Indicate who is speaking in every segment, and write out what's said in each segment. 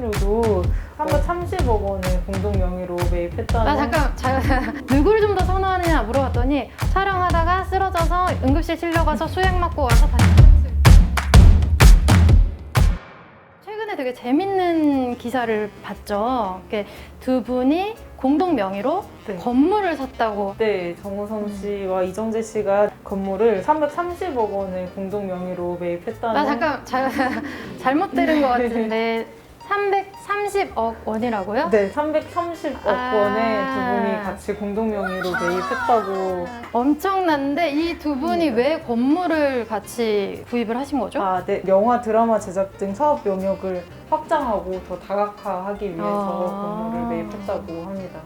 Speaker 1: 출연료도 330억 원을 공동 명의로 매입했다는.
Speaker 2: 나 잠깐 누구를 좀 더 선호하느냐 물어봤더니 촬영하다가 쓰러져서 응급실 실려가서 수액 맞고 와서 다시 최근에 되게 재밌는 기사를 봤죠. 이렇게 두 분이 공동 명의로
Speaker 1: 네.
Speaker 2: 건물을 샀다고.
Speaker 1: 네, 정우성 씨와 이정재 씨가 건물을 330억 원을 공동 명의로 매입했다는.
Speaker 2: 나 잠깐 잘못 들은 것 같은데 330억 원이라고요?
Speaker 1: 네, 330억 원에 두 분이 같이 공동 명의로 매입했다고.
Speaker 2: 엄청난데 이 두 분이 왜 건물을 같이 구입을 하신 거죠?
Speaker 1: 네. 영화, 드라마 제작 등 사업 영역을 확장하고 더 다각화하기 위해서 건물을 매입했다고 합니다.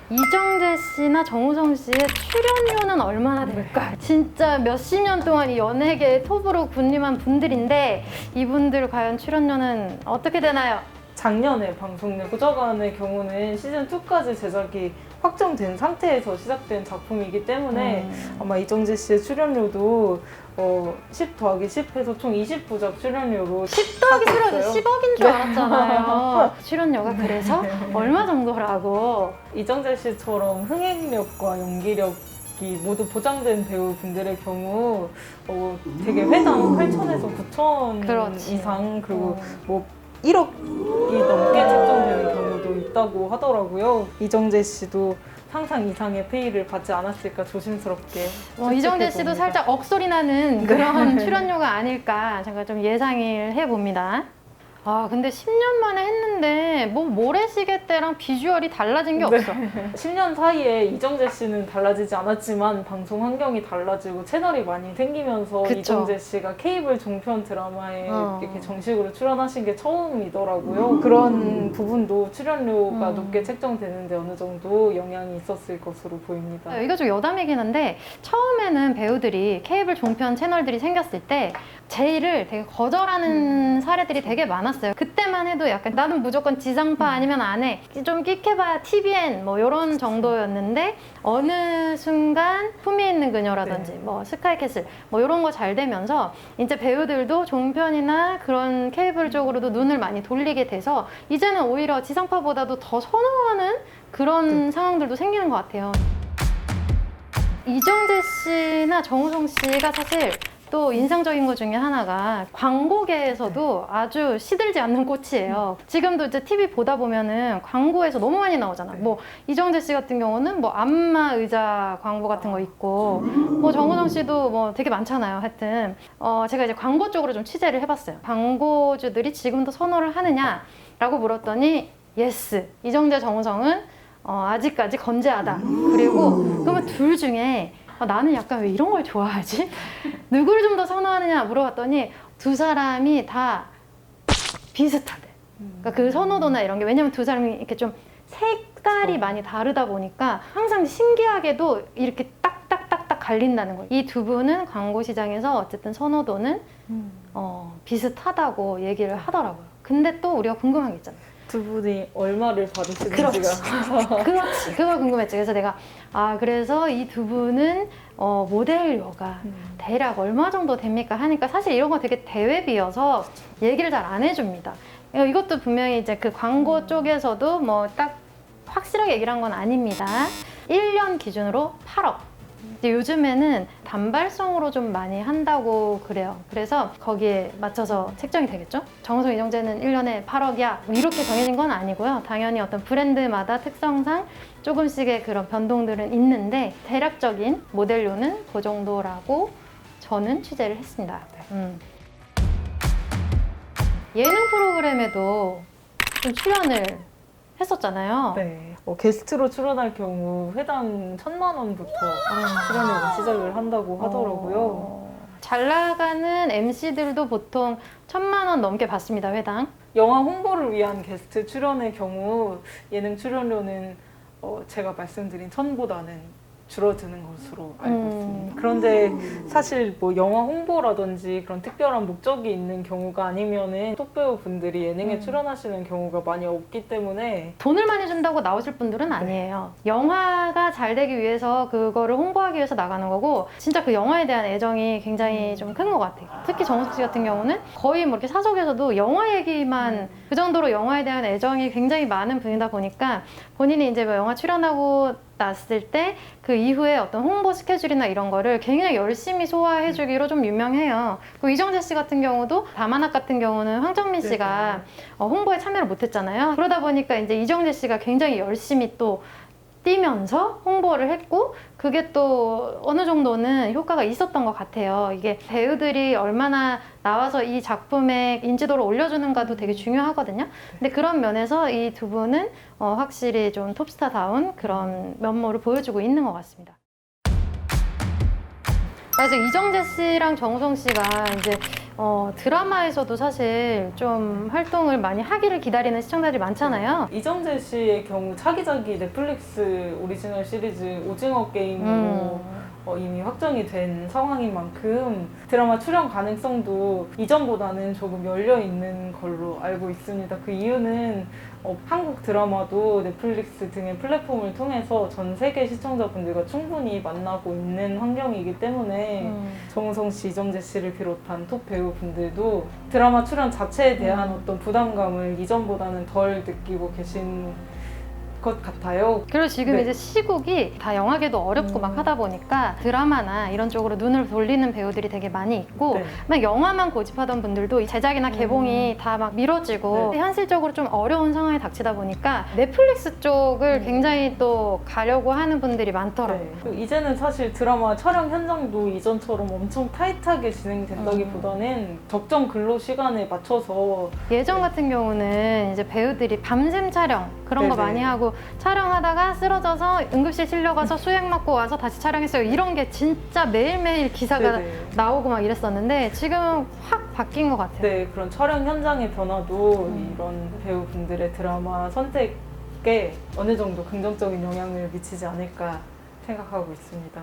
Speaker 2: 이정재 씨나 정우성 씨의 출연료는 얼마나 될까? 진짜 몇십 년 동안 이 연예계의 톱으로 군림한 분들인데 이분들 과연 출연료는 어떻게 되나요?
Speaker 1: 작년에 방송된 고저간의 경우는 시즌2까지 제작이 확정된 상태에서 시작된 작품이기 때문에 아마 이정재 씨의 출연료도 10 더하기 10 해서 총 20부작 출연료로
Speaker 2: 10 더하기 10은 10억인 줄
Speaker 1: 네.
Speaker 2: 알았잖아요. 출연료가 그래서 얼마 정도라고?
Speaker 1: 이정재 씨처럼 흥행력과 연기력이 모두 보장된 배우분들의 경우 되게 회당 8천에서 9천
Speaker 2: 그렇지.
Speaker 1: 이상, 그리고 뭐 1억이 넘게 책정되는 경우도 있다고 하더라고요. 이정재 씨도 상상 이상의 페이를 받지 않았을까 조심스럽게
Speaker 2: 이정재 씨도
Speaker 1: 추측해봅니다.
Speaker 2: 살짝 억소리 나는 그런 출연료가 아닐까 제가 좀 예상을 해봅니다. 근데 10년 만에 했는데 뭐 모래시계 때랑 비주얼이 달라진 게 없어.
Speaker 1: 10년 사이에 이정재 씨는 달라지지 않았지만 방송 환경이 달라지고 채널이 많이 생기면서
Speaker 2: 그쵸.
Speaker 1: 이정재 씨가 케이블 종편 드라마에 이렇게 정식으로 출연하신 게 처음이더라고요. 그런 부분도 출연료가 높게 책정되는데 어느 정도 영향이 있었을 것으로 보입니다.
Speaker 2: 이거 좀 여담이긴 한데 처음에는 배우들이 케이블 종편 채널들이 생겼을 때 제의를 되게 거절하는 사례들이 되게 많았어요. 그때만 해도 약간 나는 무조건 지상파 아니면 안 해. 좀 끽해봐야 TVN 뭐 이런 정도였는데 어느 순간 품위 있는 그녀라든지 뭐 스카이캐슬 뭐 이런 거 잘 되면서 이제 배우들도 종편이나 그런 케이블 쪽으로도 눈을 많이 돌리게 돼서 이제는 오히려 지상파보다도 더 선호하는 그런 상황들도 생기는 것 같아요. 이정재 씨나 정우성 씨가 사실 또 인상적인 것 중에 하나가 광고계에서도 아주 시들지 않는 꽃이에요. 지금도 이제 TV 보다 보면은 광고에서 너무 많이 나오잖아. 뭐 이정재 씨 같은 경우는 뭐 안마 의자 광고 같은 거 있고 뭐 정우성 씨도 뭐 되게 많잖아요. 하여튼 제가 이제 광고 쪽으로 좀 취재를 해봤어요. 광고주들이 지금도 선호를 하느냐라고 물었더니 예스. 이정재, 정우성은 아직까지 건재하다. 그리고 그러면 둘 중에 나는 약간 왜 이런 걸 좋아하지? 누구를 좀 더 선호하느냐 물어봤더니 두 사람이 다 비슷하대. 그러니까 그 선호도나 이런 게 왜냐면 두 사람이 이렇게 좀 색깔이 많이 다르다 보니까 항상 신기하게도 이렇게 딱딱딱딱 갈린다는 거예요. 이 두 분은 광고 시장에서 어쨌든 선호도는 비슷하다고 얘기를 하더라고요. 근데 또 우리가 궁금한 게 있잖아요.
Speaker 1: 두 분이 얼마를 받으시는지가.
Speaker 2: 그렇지. 그거 궁금했지. 그래서 내가 그래서 이 두 분은 모델료가 대략 얼마 정도 됩니까? 하니까 사실 이런 거 되게 대외비여서 얘기를 잘 안 해줍니다. 이것도 분명히 이제 그 광고 쪽에서도 뭐 딱 확실하게 얘기를 한 건 아닙니다. 1년 기준으로 8억. 이제 요즘에는 단발성으로 좀 많이 한다고 그래요. 그래서 거기에 맞춰서 책정이 되겠죠? 정우성, 이정재는 1년에 8억이야. 이렇게 정해진 건 아니고요. 당연히 어떤 브랜드마다 특성상 조금씩의 그런 변동들은 있는데 대략적인 모델료는 그 정도라고 저는 취재를 했습니다. 예능 프로그램에도 좀 출연을 했었잖아요.
Speaker 1: 네. 게스트로 출연할 경우 회당 1,000만 원부터 출연료가 시작을 한다고 하더라고요.
Speaker 2: 잘 나가는 MC들도 보통 1,000만 원 넘게 받습니다, 회당.
Speaker 1: 영화 홍보를 위한 게스트 출연의 경우 예능 출연료는 제가 말씀드린 1,000보다는 줄어드는 것으로 알고 있습니다. 그런데 사실 뭐 영화 홍보라든지 그런 특별한 목적이 있는 경우가 아니면은 톱배우 분들이 예능에 출연하시는 경우가 많이 없기 때문에
Speaker 2: 돈을 많이 준다고 나오실 분들은 아니에요. 영화가 잘 되기 위해서 그거를 홍보하기 위해서 나가는 거고 진짜 그 영화에 대한 애정이 굉장히 좀 큰 것 같아요. 특히 정우성 씨 같은 경우는 거의 뭐 이렇게 사석에서도 영화 얘기만 그 정도로 영화에 대한 애정이 굉장히 많은 분이다 보니까 본인이 이제 뭐 영화 출연하고 났을 때 그 이후에 어떤 홍보 스케줄이나 이런 거를 굉장히 열심히 소화해 주기로 좀 유명해요. 그 이정재 씨 같은 경우도 다만학 같은 경우는 황정민 씨가 홍보에 참여를 못했잖아요. 그러다 보니까 이제 이정재 씨가 굉장히 열심히 또 뛰면서 홍보를 했고 그게 또 어느 정도는 효과가 있었던 것 같아요. 이게 배우들이 얼마나 나와서 이 작품의 인지도를 올려주는가도 되게 중요하거든요. 근데 그런 면에서 이 두 분은 확실히 좀 톱스타다운 그런 면모를 보여주고 있는 것 같습니다. 그래서 이정재 씨랑 정우성 씨가 이제 드라마에서도 사실 좀 활동을 많이 하기를 기다리는 시청자들이 많잖아요.
Speaker 1: 이정재 씨의 경우 차기작이 넷플릭스 오리지널 시리즈 오징어 게임으로 이미 확정이 된 상황인 만큼 드라마 출연 가능성도 이전보다는 조금 열려있는 걸로 알고 있습니다. 그 이유는 한국 드라마도 넷플릭스 등의 플랫폼을 통해서 전 세계 시청자분들과 충분히 만나고 있는 환경이기 때문에 정우성 씨, 이정재 씨를 비롯한 톱 배우분들도 드라마 출연 자체에 대한 어떤 부담감을 이전보다는 덜 느끼고 계신 것 같아요.
Speaker 2: 그리고 지금 이제 시국이 다 영화계도 어렵고 막 하다 보니까 드라마나 이런 쪽으로 눈을 돌리는 배우들이 되게 많이 있고 막 영화만 고집하던 분들도 이 제작이나 개봉이 다 막 미뤄지고 현실적으로 좀 어려운 상황에 닥치다 보니까 넷플릭스 쪽을 굉장히 또 가려고 하는 분들이 많더라고요.
Speaker 1: 이제는 사실 드라마 촬영 현장도 이전처럼 엄청 타이트하게 진행된다기보다는 적정 근로 시간에 맞춰서
Speaker 2: 예전 같은 경우는 이제 배우들이 밤샘 촬영 그런 거 많이 하고 촬영하다가 쓰러져서 응급실 실려가서 수액 맞고 와서 다시 촬영했어요. 이런 게 진짜 매일매일 기사가 나오고 막 이랬었는데 지금 확 바뀐 것 같아요.
Speaker 1: 네, 그런 촬영 현장의 변화도 이런 배우분들의 드라마 선택에 어느 정도 긍정적인 영향을 미치지 않을까 생각하고 있습니다.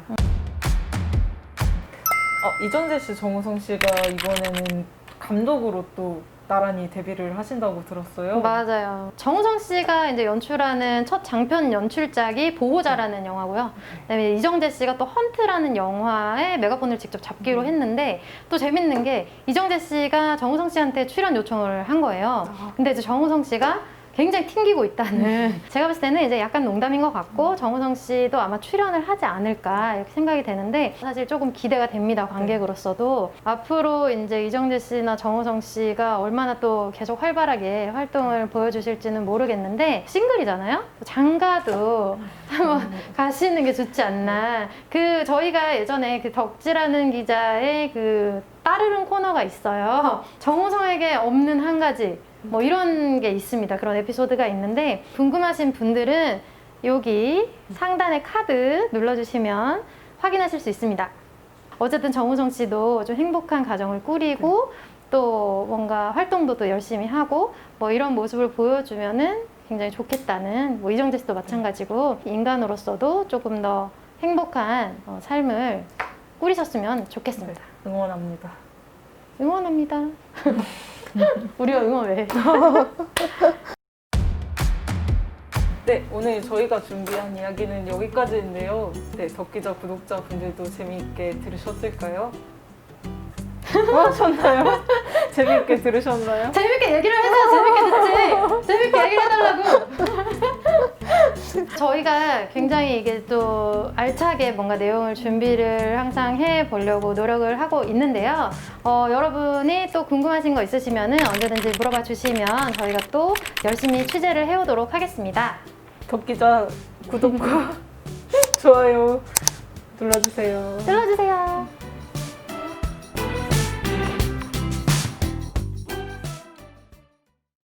Speaker 1: 이정재 씨, 정우성 씨가 이번에는 감독으로 또 나란히 데뷔를 하신다고 들었어요.
Speaker 2: 맞아요. 정우성 씨가 이제 연출하는 첫 장편 연출작이 보호자라는 영화고요. 그다음에 이정재 씨가 또 헌트라는 영화에 메가폰을 직접 잡기로 했는데 또 재밌는 게 이정재 씨가 정우성 씨한테 출연 요청을 한 거예요. 근데 이제 정우성 씨가 굉장히 튕기고 있다는 제가 봤을 때는 이제 약간 농담인 것 같고 정우성 씨도 아마 출연을 하지 않을까 이렇게 생각이 되는데 사실 조금 기대가 됩니다. 관객으로서도 앞으로 이제 이정재 씨나 정우성 씨가 얼마나 또 계속 활발하게 활동을 보여주실지는 모르겠는데 싱글이잖아요. 장가도 한번 가시는 게 좋지 않나. 그 저희가 예전에 그 덕질하는 기자의 그 따르릉 코너가 있어요. 정우성에게 없는 한 가지 뭐 이런 게 있습니다. 그런 에피소드가 있는데 궁금하신 분들은 여기 상단에 카드 눌러주시면 확인하실 수 있습니다. 어쨌든 정우성 씨도 좀 행복한 가정을 꾸리고 또 뭔가 활동도 또 열심히 하고 뭐 이런 모습을 보여주면은 굉장히 좋겠다는 뭐 이정재 씨도 마찬가지고 인간으로서도 조금 더 행복한 삶을 꾸리셨으면 좋겠습니다.
Speaker 1: 응원합니다.
Speaker 2: 응원합니다. 우리가 응원 왜 해?
Speaker 1: 네, 오늘 저희가 준비한 이야기는 여기까지인데요. 네, 덕기자 구독자분들도 재미있게 들으셨을까요? 뭐 하셨나요? 재미있게 들으셨나요?
Speaker 2: 재밌게 얘기를 해서 재밌게 듣지. 재밌게 얘기를 해달라고. 저희가 굉장히 이게 또 알차게 뭔가 내용을 준비를 항상 해보려고 노력을 하고 있는데요. 여러분이 또 궁금하신 거 있으시면은 언제든지 물어봐 주시면 저희가 또 열심히 취재를 해오도록 하겠습니다.
Speaker 1: 덕기자 구독과 좋아요 눌러주세요.
Speaker 2: 눌러주세요.